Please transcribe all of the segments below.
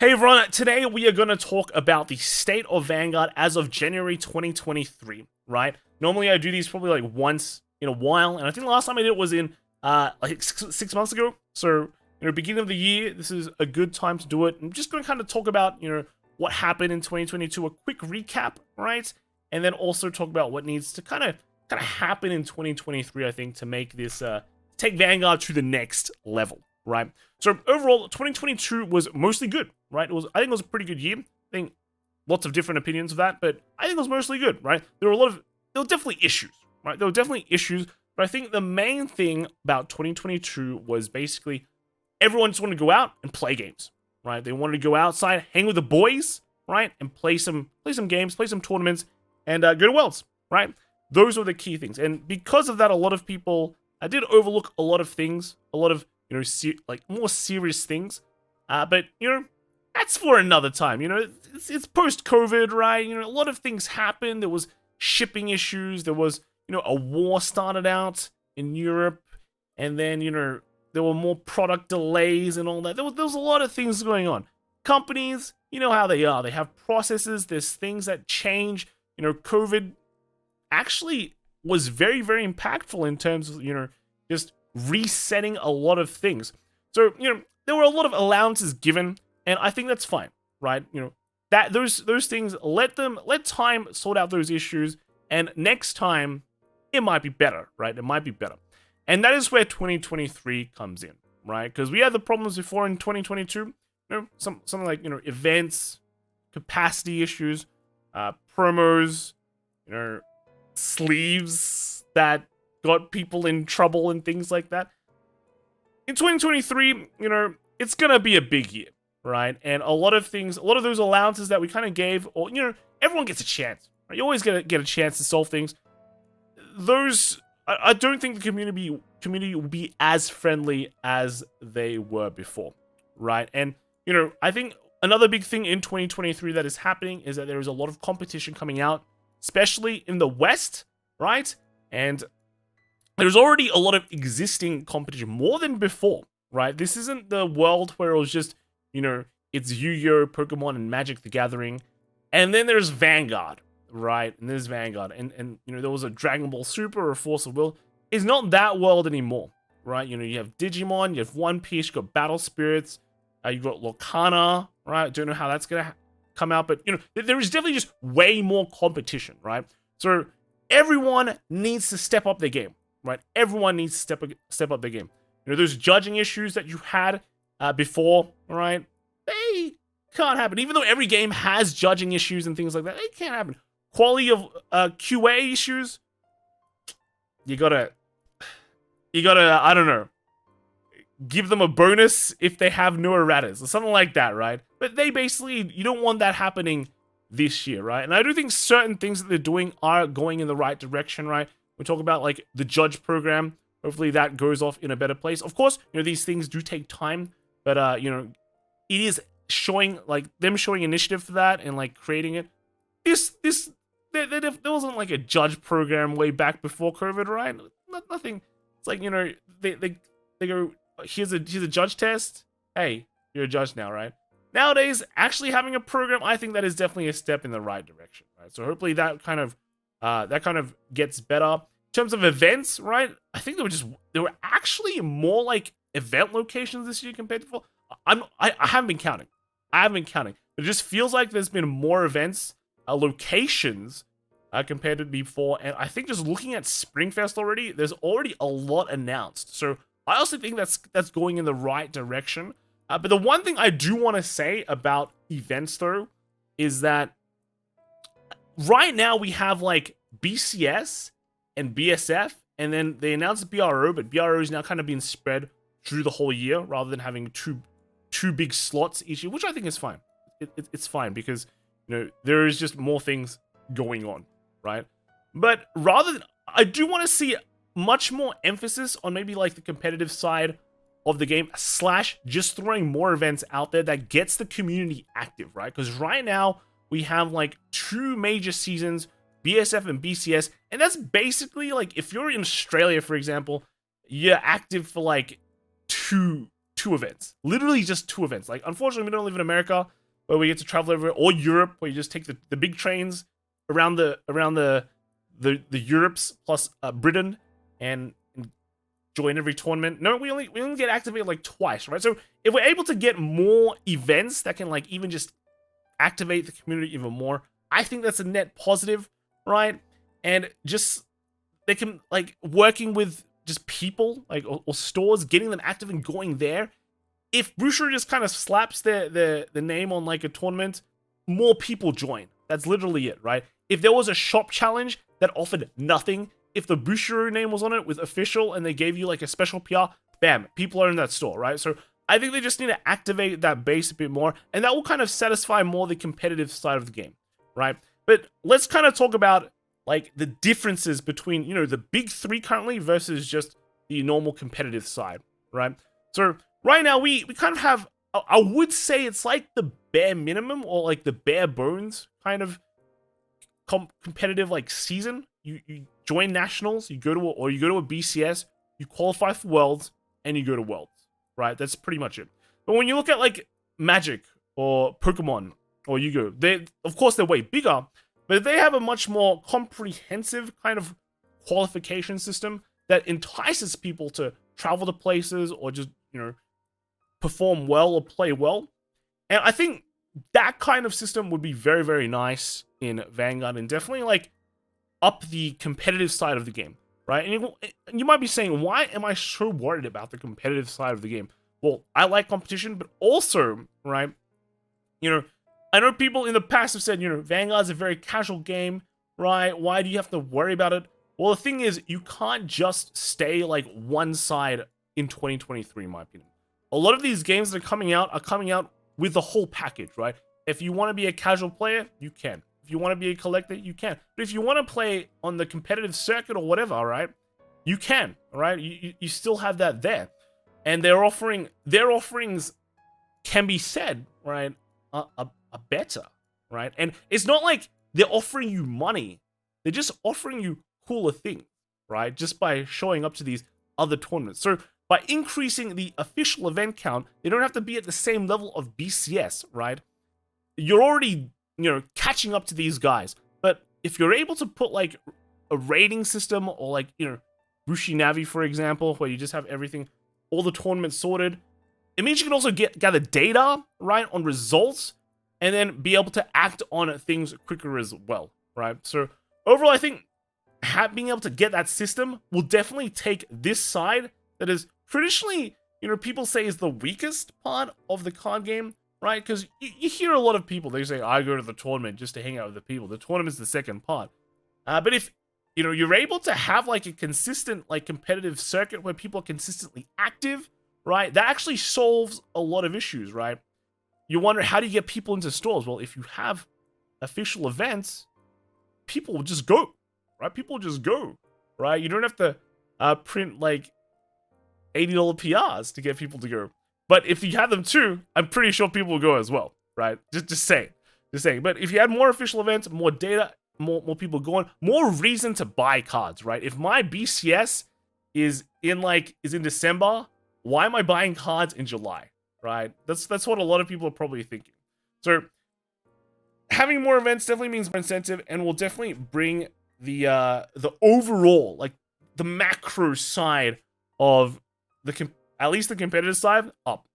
Hey everyone, today we are going to talk about the State of Vanguard as of January 2023, right? Normally I do these probably like once in a while, and I think the last time I did it was in like 6 months ago. So, beginning of the year, this is a good time to do it. I'm just going to kind of talk about, what happened in 2022, a quick recap, right? And then also talk about what needs to kind of happen in 2023, I think, to make this take Vanguard to the next level, right? So overall, 2022 was mostly good, right? I think it was a pretty good year. I think lots of different opinions of that, but I think it was mostly good, right? There were definitely issues, right? There were definitely issues, but I think the main thing about 2022 was basically everyone just wanted to go out and play games, right? They wanted to go outside, hang with the boys, right? And play some games, play some tournaments, and go to Worlds, right? Those were the key things. And because of that, a lot of people did overlook a lot of things, a lot of more serious things. But that's for another time. It's post-COVID, right? A lot of things happened. There was shipping issues. There was, a war started out in Europe, and then there were more product delays and all that. There was a lot of things going on. Companies, you know how they are. They have processes. There's things that change. COVID actually was very, very impactful in terms of just resetting a lot of things. So, there were a lot of allowances given, and I think that's fine, right? That those things, let time sort out those issues, and next time it might be better, right? It might be better. And that is where 2023 comes in, right? Because we had the problems before in 2022, something like, events, capacity issues, promos, sleeves that got people in trouble and things like that. In 2023, it's gonna be a big year, right? And a lot of those allowances that we kind of gave, or everyone gets a chance. Right? You always get a chance to solve things. Those, I don't think the community will be as friendly as they were before, right? And I think another big thing in 2023 that is happening is that there is a lot of competition coming out, especially in the West, right? And there's already a lot of existing competition, more than before, right? This isn't the world where it was just, it's Yu-Gi-Oh!, Pokemon, and Magic the Gathering. And then there's Vanguard, right? And there's Vanguard. And there was a Dragon Ball Super or Force of Will. It's not that world anymore, right? You have Digimon, you have One Piece, you got Battle Spirits, you got Lorcana, right? Don't know how that's going to come out, but, there is definitely just way more competition, right? So everyone needs to step up their game. Right, everyone needs to step up their game. Those judging issues that you had before, right? They can't happen. Even though every game has judging issues and things like that, they can't happen. Quality of QA issues, you gotta, I don't know, give them a bonus if they have no erratas or something like that, right? But they basically, you don't want that happening this year, right? And I do think certain things that they're doing are going in the right direction, right? We talk about like the judge program. Hopefully that goes off in a better place. Of course, these things do take time, but it is showing them showing initiative for that and like creating it. There wasn't like a judge program way back before COVID, right? Nothing. It's like they go, here's a judge test. Hey, you're a judge now, right? Nowadays, actually having a program, I think that is definitely a step in the right direction, right? So hopefully that kind of gets better. In terms of events, right? I think there were actually more like event locations this year compared to before. I haven't been counting. It just feels like there's been more events, locations compared to before. And I think just looking at Springfest already, there's already a lot announced. So I also think that's going in the right direction. But the one thing I do want to say about events though is that right now we have like BCS and BSF, and then they announced BRO, but BRO is now kind of being spread through the whole year rather than having two big slots each year, which I think is fine. It's fine because there is just more things going on, right? But I do want to see much more emphasis on maybe like the competitive side of the game / just throwing more events out there that gets the community active, right? Because right now we have like 2 major seasons, BSF and BCS, and that's basically like if you're in Australia, for example, you're active for like two 2 events. Literally just 2 events. Like, unfortunately, we don't live in America where we get to travel everywhere, or Europe where you just take the big trains around the Europes plus Britain and join every tournament. No, we only get activated like twice, right? So if we're able to get more events that can like even just activate the community even more, I think that's a net positive, right? And just they can like working with just people like or stores, getting them active and going there. If Bushery just kind of slaps the name on like a tournament, more people join. That's literally it, right? If there was a shop challenge that offered nothing, if the Bushery name was on it with official and they gave you like a special PR, bam, people are in that store, right? So I think they just need to activate that base a bit more, and that will kind of satisfy more the competitive side of the game, right? But let's kind of talk about like the differences between, you know, the big 3 currently versus just the normal competitive side, right? So right now we kind of have, I would say it's like the bare minimum or like the bare bones kind of competitive like season. You join nationals, you go to a BCS, you qualify for Worlds, and you go to Worlds, right? That's pretty much it. But when you look at like Magic or Pokemon or Yu-Gi-Oh, of course they're way bigger, but they have a much more comprehensive kind of qualification system that entices people to travel to places or just, you know, perform well or play well. And I think that kind of system would be very, very nice in Vanguard and definitely like up the competitive side of the game, right? And you might be saying, why am I so worried about the competitive side of the game? Well, I like competition, but also, right, you know, I know people in the past have said, you know, Vanguard's a very casual game, right? Why do you have to worry about it? Well, the thing is, you can't just stay like one side in 2023, in my opinion. A lot of these games that are coming out with the whole package, right? If you want to be a casual player, you can. If you want to be a collector, you can. But if you want to play on the competitive circuit or whatever, all right, you can, all right? You still have that there. And their offerings can be said, right, are better, right? And it's not like they're offering you money. They're just offering you cooler things, right? Just by showing up to these other tournaments. So by increasing the official event count, they don't have to be at the same level of BCS, right? You're already, you know, catching up to these guys. But if you're able to put like a rating system or like, you know, Bushi Navi, for example, where you just have everything, all the tournaments sorted, it means you can also gather data, right, on results, and then be able to act on things quicker as well, right? So overall, I think being able to get that system will definitely take this side that is traditionally, you know, people say is the weakest part of the card game, right? Because you hear a lot of people, they say, I go to the tournament just to hang out with the people. The tournament's the second part. But if, you know, you're able to have like a consistent, like competitive circuit where people are consistently active, right? That actually solves a lot of issues, right? You wonder, how do you get people into stores? Well, if you have official events, people will just go, right? People will just go, right? You don't have to print like $80 PRs to get people to go. But if you have them too, I'm pretty sure people will go as well, right? Just saying. But if you had more official events, more data, more people going, more reason to buy cards, right? If my BCS is in December, why am I buying cards in July, right? That's what a lot of people are probably thinking. So having more events definitely means more incentive and will definitely bring the overall, like the macro side of at least the competitive side up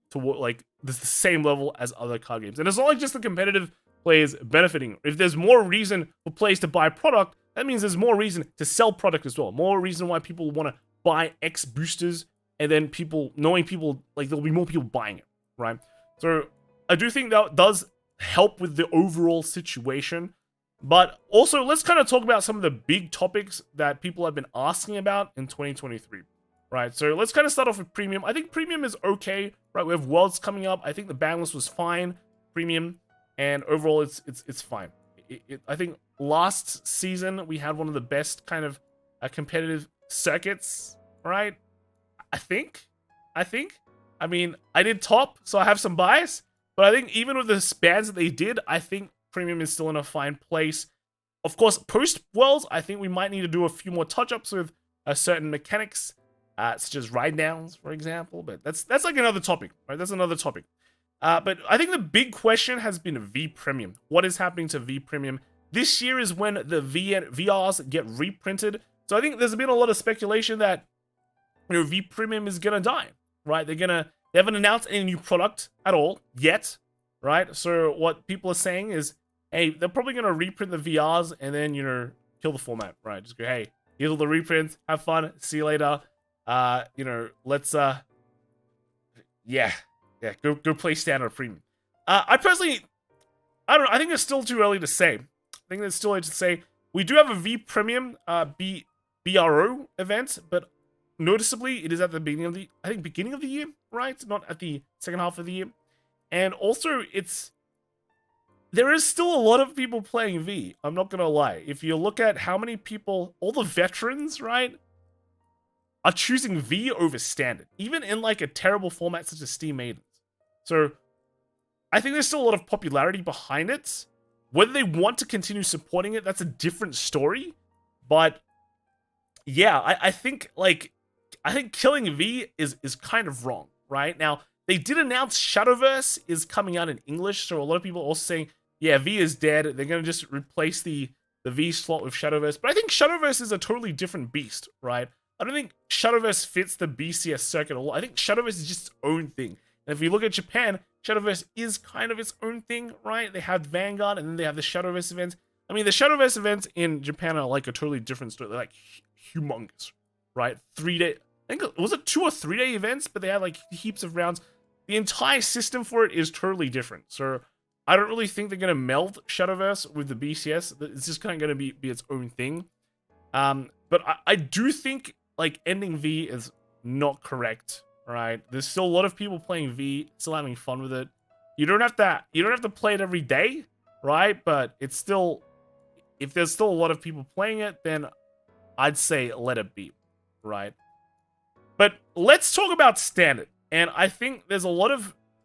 to like the same level as other card games. And it's not like just the competitive players benefiting. If there's more reason for players to buy product, that means there's more reason to sell product as well. More reason why people want to buy X boosters, and then knowing people, like there'll be more people buying it, right? So I do think that does help with the overall situation. But also, let's kind of talk about some of the big topics that people have been asking about in 2023. Right, so let's kind of start off with Premium. I think Premium is okay, right? We have Worlds coming up. I think the ban list was fine, Premium, and overall it's fine. I think last season we had one of the best kind of competitive circuits, right? I think. I mean, I did top, so I have some bias, but I think even with the bans that they did, I think Premium is still in a fine place. Of course, post Worlds, I think we might need to do a few more touch-ups with certain mechanics. such as ride downs, for example. But that's like another topic, right? That's another topic. But I think the big question has been V Premium. What is happening to V Premium? This year is when the VRs get reprinted. So I think there's been a lot of speculation that V Premium is gonna die, right? They haven't announced any new product at all yet, right? So what people are saying is, hey, they're probably gonna reprint the VRs and then kill the format, right? Just go, hey, here's all the reprints, have fun, see you later. Let's go play standard premium. I personally, I don't know. I think it's still too early to say. We do have a V Premium BRO event, but noticeably it is at the beginning of the year, right? Not at the second half of the year. And also there is still a lot of people playing V. I'm not gonna lie. If you look at how many people, all the veterans, right, are choosing V over standard, even in like a terrible format such as Steam Maidens. So I think there's still a lot of popularity behind it. Whether they want to continue supporting it, that's a different story. But yeah, I think killing V is kind of wrong, right? Now, they did announce Shadowverse is coming out in English, so a lot of people are also saying, yeah, V is dead. They're going to just replace the V slot with Shadowverse. But I think Shadowverse is a totally different beast, right? I don't think Shadowverse fits the BCS circuit at all. I think Shadowverse is just its own thing. And if you look at Japan, Shadowverse is kind of its own thing, right? They have Vanguard, and then they have the Shadowverse events. I mean, the Shadowverse events in Japan are like a totally different story. They're like humongous, right? 3-day, I think, was it 2 or 3 day events? But they had like heaps of rounds. The entire system for it is totally different. So I don't really think they're going to meld Shadowverse with the BCS. It's just kind of going to be its own thing. But I do think like ending V is not correct, right? There's still a lot of people playing V, still having fun with it. You don't have to play it every day, right? But it's still, if there's still a lot of people playing it, then I'd say let it be, right? But let's talk about standard. And I think I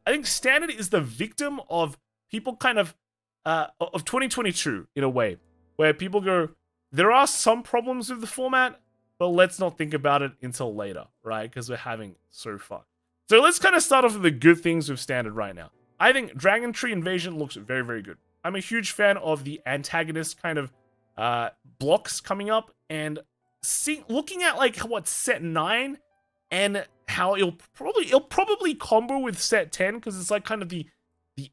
think standard is the victim of people kind of 2022 in a way, where people go, there are some problems with the format, but let's not think about it until later, right? Because we're having so fun. So let's kind of start off with the good things with standard right now. I think Dragon Tree Invasion looks very, very good. I'm a huge fan of the antagonist kind of blocks coming up, and looking at like what set 9 and how it'll probably combo with set 10, because it's like kind of the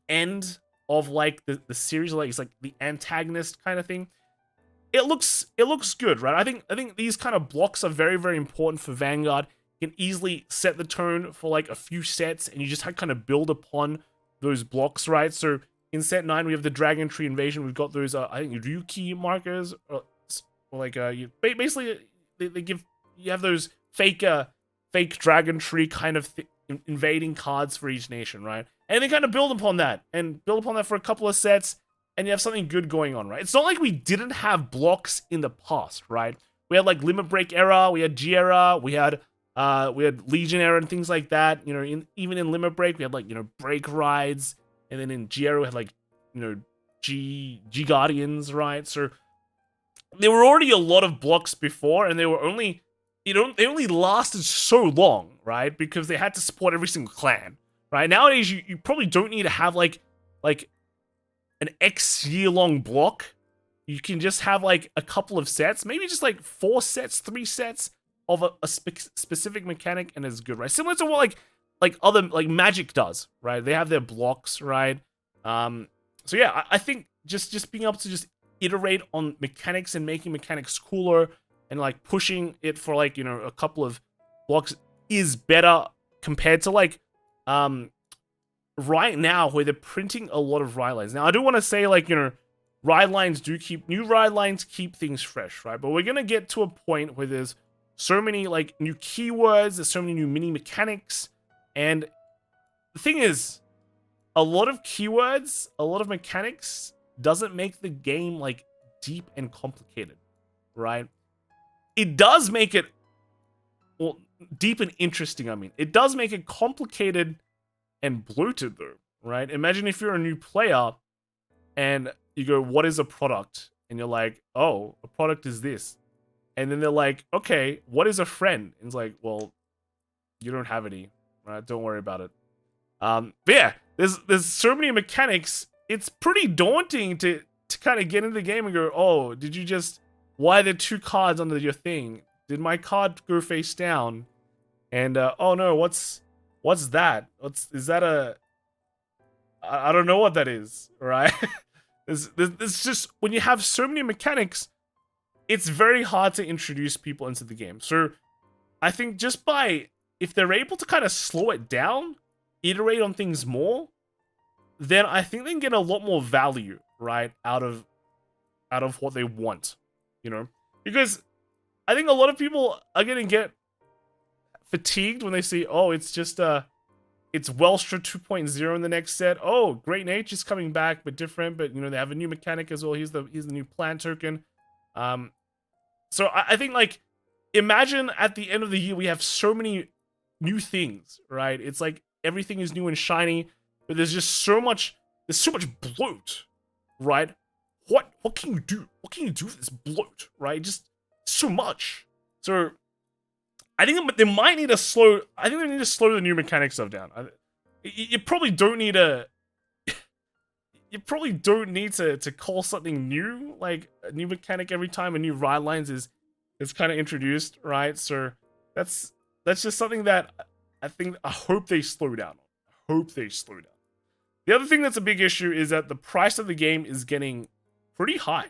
end of like the series, like it's like the antagonist kind of thing. It looks good, right? I think these kind of blocks are very, very important for Vanguard. You can easily set the tone for like a few sets, and you just kind of build upon those blocks, right? So in set 9, we have the Dragon Tree Invasion. We've got those, I think, Ryuki markers, or like basically they give you have those fake Dragon Tree kind of invading cards for each nation, right? And they kind of build upon that for a couple of sets, and you have something good going on, right? It's not like we didn't have blocks in the past, right? We had like Limit Break era, we had G era, we had Legion era and things like that. Even in Limit Break, we had like break rides, and then in G era we had like G Guardians, right? So there were already a lot of blocks before, and they only lasted so long, right? Because they had to support every single clan, right? Nowadays, you probably don't need to have like an X year long block. You can just have like a couple of sets, maybe just like 4 sets, 3 sets of a specific mechanic, and it's good, right? Similar to what like other like Magic does, right? They have their blocks, right? So yeah, I think just being able to just iterate on mechanics and making mechanics cooler and like pushing it for like a couple of blocks is better compared to like right now, where they're printing a lot of ride lines. Now I do want to say like ride lines new ride lines keep things fresh, right? But we're gonna get to a point where there's so many like new keywords, there's so many new mini mechanics, and the thing is, a lot of keywords, a lot of mechanics doesn't make the game like deep and complicated, right? It does make it, well, deep and interesting. I mean, it does make it complicated and bloated though, right? Imagine if you're a new player and you go, what is a product? And you're like, oh, a product is this. And then they're like, okay, what is a friend? And it's like, well, you don't have any, right? Don't worry about it. But yeah, there's so many mechanics. It's pretty daunting to kind of get into the game and go, oh, did you just, why are there 2 cards under your thing? Did my card go face down? And oh no, what's that? Is that a, I don't know what that is, right? It's just, when you have so many mechanics, it's very hard to introduce people into the game. So I think just by, if they're able to kind of slow it down, iterate on things more, then I think they can get a lot more value, right, out of what they want, you know? Because I think a lot of people are going to get fatigued when they see, oh, it's just it's Welstra 2.0 in the next set. Oh, Great Nature's coming back, but different. But, you know, they have a new mechanic as well. Here's the new plant token. So I think, like, imagine at the end of the year, we have so many new things, right? It's like everything is new and shiny, but there's just so much bloat, right? What can you do? What can you do with this bloat, right? Just so much. So I think they might need to slow. I think they need to slow the new mechanic stuff down. You probably don't need to. You probably don't need to call something new, like a new mechanic every time a new ride lines is kind of introduced, right? So that's just something that I hope they slow down. I hope they slow down. The other thing that's a big issue is that the price of the game is getting pretty high.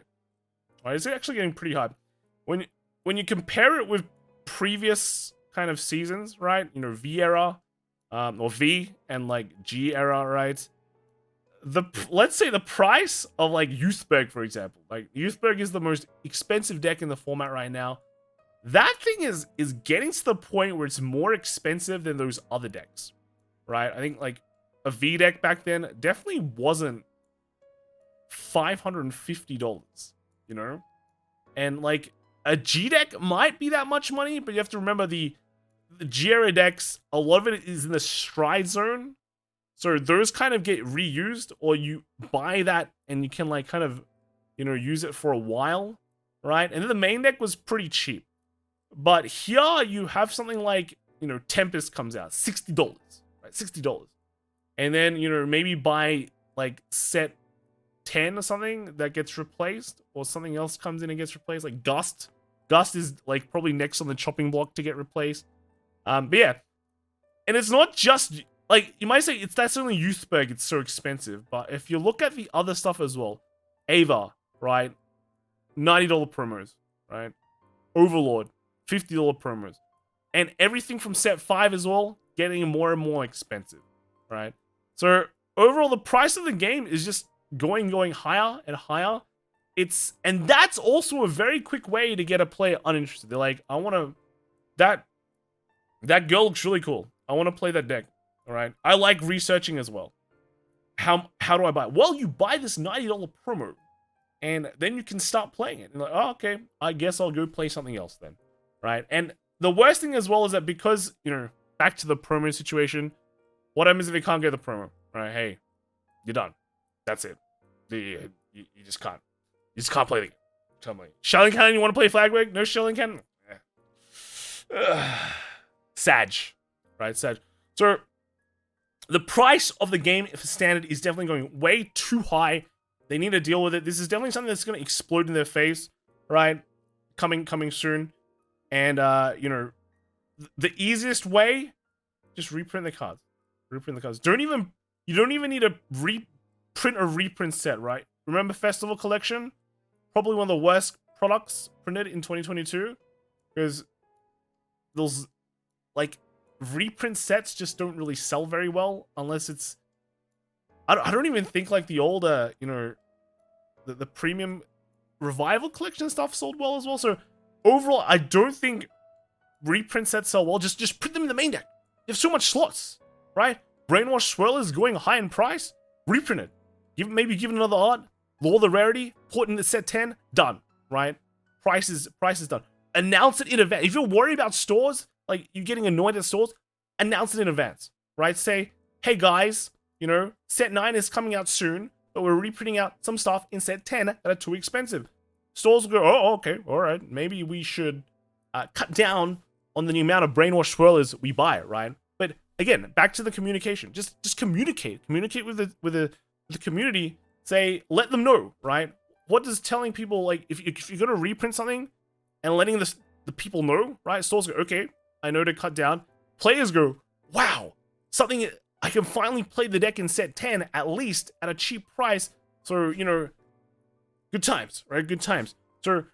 Right? It's actually getting pretty high. When you compare it with previous kind of seasons, right? You know, V era, or V and like G era, right? Let's say the price of like Youthberg, for example. Like Youthberg is the most expensive deck in the format right now. That thing is getting to the point where it's more expensive than those other decks, right? I think like a V deck back then definitely wasn't $550, you know? And like a G deck might be that much money, but you have to remember the G era decks, a lot of it is in the stride zone. So those kind of get reused, or you buy that and you can like kind of, you know, use it for a while, right? And then the main deck was pretty cheap. But here you have something like, you know, Tempest comes out, $60, right? $60. And then, you know, maybe buy like set 10 or something that gets replaced, or something else comes in and gets replaced, like Gust. Gust is like probably next on the chopping block to get replaced. But yeah, and it's not just, like, you might say that's only Youthberg, it's so expensive, but if you look at the other stuff as well, Ava, right, $90 promos, right, Overlord, $50 promos, and everything from set 5 as well, getting more and more expensive, right? So overall, the price of the game is just going higher and higher. And that's also a very quick way to get a player uninterested. They're like, I want to, that girl looks really cool. I want to play that deck. All right. I like researching as well. How do I buy it? Well, you buy this $90 promo, and then you can start playing it. And like, oh, okay, I guess I'll go play something else then. Right. And the worst thing as well is that because, you know, back to the promo situation, what happens if they can't get the promo? Right. Hey, you're done. That's it. You just can't. You just can't play the game. Can't play. Shelling Cannon, you want to play Flagwig? No Shelling Cannon? Sag. Right, Sag. So, the price of the game for standard is definitely going way too high. They need to deal with it. This is definitely something that's going to explode in their face, right? Coming soon. And, you know, the easiest way, just reprint the cards. Reprint the cards. You don't even need to print a reprint set, right? Remember Festival Collection? Probably one of the worst products printed in 2022. Because those, like, reprint sets just don't really sell very well unless it's... I don't even think, like, the old, you know, the premium Revival Collection stuff sold well as well. So, overall, I don't think reprint sets sell well. Just print them in the main deck. You have so much slots, right? Brainwash Swirl is going high in price. Reprint it. Maybe give it another art. Lower the rarity. Put in the set 10. Done, right? Price is done. Announce it in advance. If you're worried about stores, like you're getting annoyed at stores, announce it in advance, right? Say, hey guys, you know, set 9 is coming out soon, but we're reprinting out some stuff in set 10 that are too expensive. stores will go, oh, okay, all right, maybe we should cut down on the amount of brainwash swirlers we buy, right? But again, back to the communication. Just communicate with the community. Say, let them know, right? What does telling people, like, if you're gonna reprint something and letting the people know, right? Stores go, okay, I know to cut down. Players go, wow, something I can finally play the deck in set 10 at least at a cheap price. So, you know, good times, right? Good times. So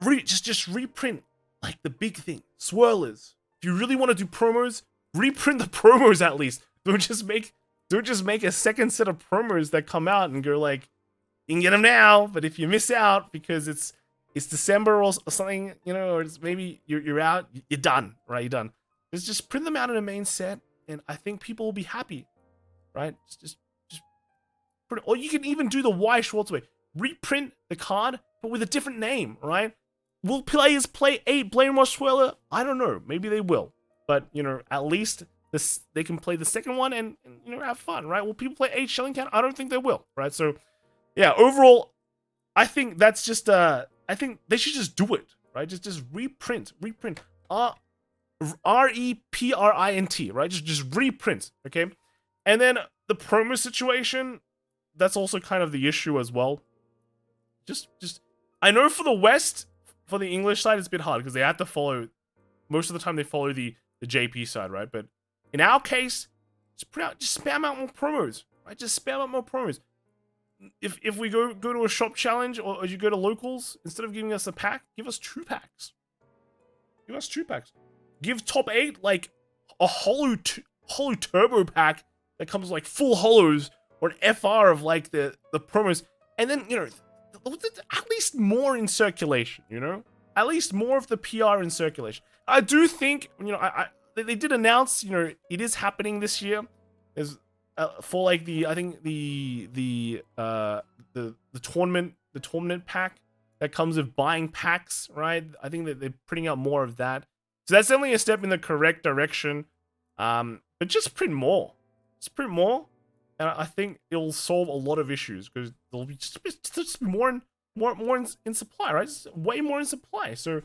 just reprint like the big thing, swirlers. If you really want to do promos, reprint the promos at least. Don't just make a second set of promos that come out and go like, you can get them now, but if you miss out because it's December or something, you know, or it's maybe you're out, you're done, right? You're done. Just print them out in a main set, and I think people will be happy, right? Just print it. Or you can even do the Y Schwartz way. Reprint the card, but with a different name, right? Will players play 8 Brainwash Swirler? I don't know. Maybe they will. But, you know, at least they can play the second one and you know, have fun, right? Will people play 8 Shelling Count? I don't think they will, right? So, yeah, overall, I think that's just, I think they should just do it, right? Just reprint. R-E-P-R-I-N-T, right? Just reprint, okay? And then the promo situation, that's also kind of the issue as well. Just, I know for the West, for the English side, it's a bit hard because they have to follow, most of the time they follow the JP side, right? But in our case, just spam out more promos, right? Just spam out more promos. If we go to a shop challenge or you go to locals, instead of giving us a pack, give us 2 packs. Give us 2 packs. Give top 8 like a holo turbo pack that comes with like full holos or an FR of like the promos, and then, you know, at least more in circulation, you know? At least more of the PR in circulation. I do think, you know, they did announce, you know, it is happening this year. Is for like I think the tournament pack that comes with buying packs, right? I think that they're printing out more of that. So that's definitely a step in the correct direction. But just print more. Just print more. And I think it'll solve a lot of issues because there'll be just more in supply, right? Just way more in supply. So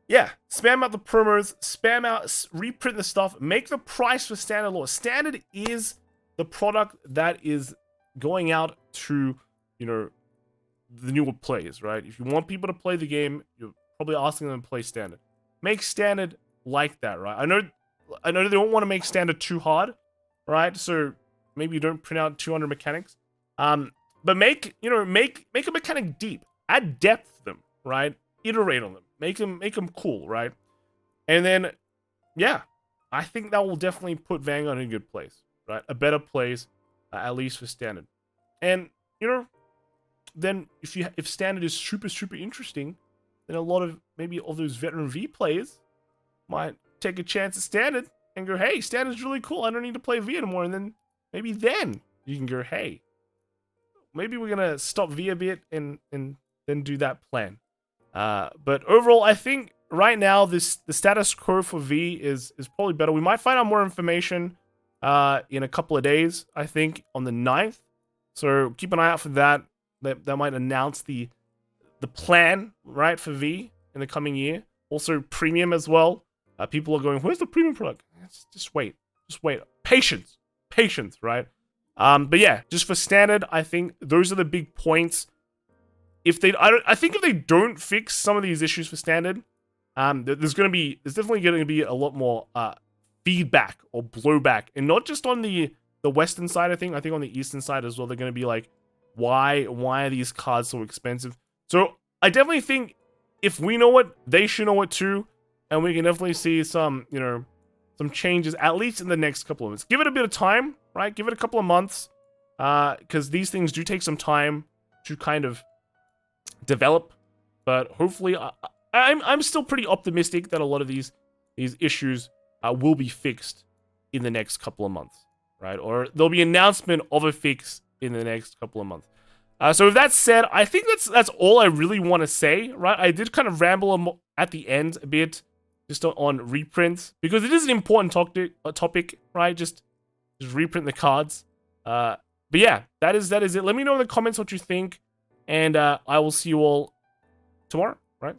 yeah, spam out the promos, spam out, reprint the stuff, make the price for standard lower. Standard is the product that is going out to, you know, the newer players, right? If you want people to play the game, you're probably asking them to play standard. Make standard like that, right? I know they don't want to make standard too hard, right? So maybe you don't print out 200 mechanics. But make a mechanic deep. Add depth to them, right? Iterate on them. Make them cool, right? And then, yeah, I think that will definitely put Vanguard in a good place, right? A better place, at least for standard. And, you know, then if standard is super interesting, then a lot of maybe all those veteran V players might take a chance at standard and go, hey, standard's really cool. I don't need to play V anymore. And then maybe then you can go, hey, maybe we're gonna stop V a bit and then do that plan. But overall, I think right now the status quo for V is probably better. We might find out more information in a couple of days, I think, on the 9th. So keep an eye out for that. That might announce the plan, right, for V in the coming year. Also premium as well. People are going, where's the premium product? Just wait. Patience, right? But yeah, just for standard, I think those are the big points. I think if they don't fix some of these issues for standard, there's definitely going to be a lot more feedback or blowback, and not just on the western side. I think on the eastern side as well. They're going to be like, why are these cards so expensive? So I definitely think if we know it, they should know it too, and we can definitely see some changes at least in the next couple of months. Give it a bit of time, right? Give it a couple of months, because these things do take some time to kind of develop. But hopefully, I'm still pretty optimistic that a lot of these issues will be fixed in the next couple of months, right? Or there'll be announcement of a fix in the next couple of months. So with that said, I think that's all I really want to say, right? I did kind of ramble at the end a bit, just on reprints, because it is an important topic, right? Just reprint the cards. But yeah, that is it. Let me know in the comments what you think. And I will see you all tomorrow, right?